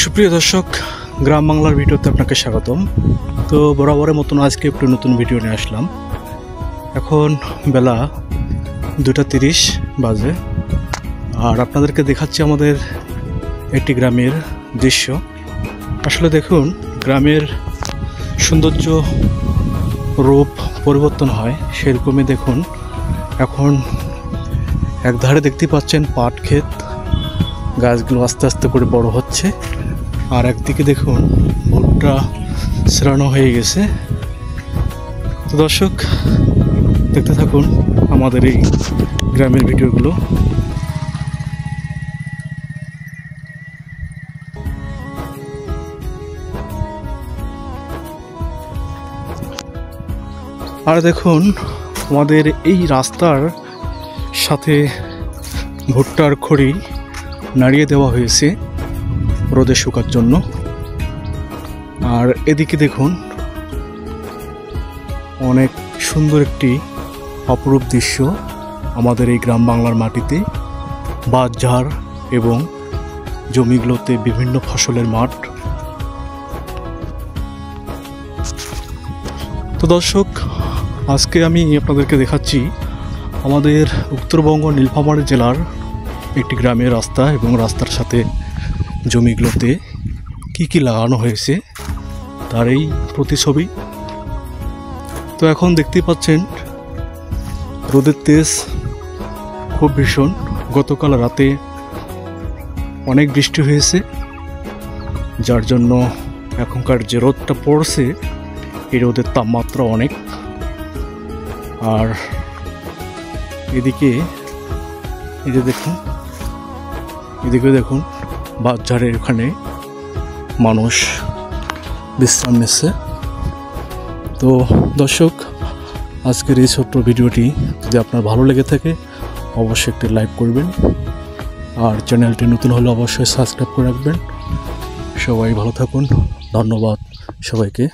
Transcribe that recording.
সুপ্রিয় দর্শক, গ্রাম বাংলার ভিডিওতে আপনাকে স্বাগতম। তো বরাবরের মতন আজকে একটু নতুন ভিডিও নিয়ে আসলাম। এখন বেলা 2:30 বাজে, আর আপনাদেরকে দেখাচ্ছি আমাদের একটি গ্রামের দৃশ্য। আসলে দেখুন, গ্রামের সৌন্দর্য রূপ পরিবর্তন হয়, সেরকমই দেখুন এখন একধারে দেখতে পাচ্ছেন পাট ক্ষেত, গাছগুলো আস্তে আস্তে করে বড় হচ্ছে, আর একদিকে দেখুন ভুট্টা ছেড়ানো হয়ে গেছে। তো দর্শক, দেখতে থাকুন আমাদের এই গ্রামের ভিডিওগুলো। আর দেখুন আমাদের এই রাস্তার সাথে ভুট্টার খড়ি নাড়িয়ে দেওয়া হয়েছে রোদে শুকার জন্য। আর এদিকে দেখুন অনেক সুন্দর একটি অপরূপ দৃশ্য আমাদের এই গ্রাম বাংলার মাটিতে, বাঁশঝাড় এবং জমিগুলোতে বিভিন্ন ফসলের মাঠ। তো দর্শক, আজকে আমি আপনাদেরকে দেখাচ্ছি আমাদের উত্তরবঙ্গ নীলফামারী জেলার একটি গ্রামের রাস্তা এবং রাস্তার সাথে জমিগুলোতে কি কি লাগানো হয়েছে তার এই প্রতিছবি। তো এখন দেখতেই পাচ্ছেন রোদের তেজ খুব ভীষণ। গতকাল রাতে অনেক বৃষ্টি হয়েছে, যার জন্য এখনকার যে রোদটা পড়ছে এই রোদের তাপমাত্রা অনেক। আর এদিকে দেখুন বাঁশঝাড়ের ওখানে মানুষ বিশ্রাম নিচ্ছে। তো দর্শক, আজকের এই ছোট্ট ভিডিওটি যদি আপনার ভালো লেগে থাকে অবশ্যই একটি লাইক করবেন, আর চ্যানেলটি নতুন হলে অবশ্যই সাবস্ক্রাইব করে রাখবেন। সবাই ভালো থাকুন, ধন্যবাদ সবাইকে।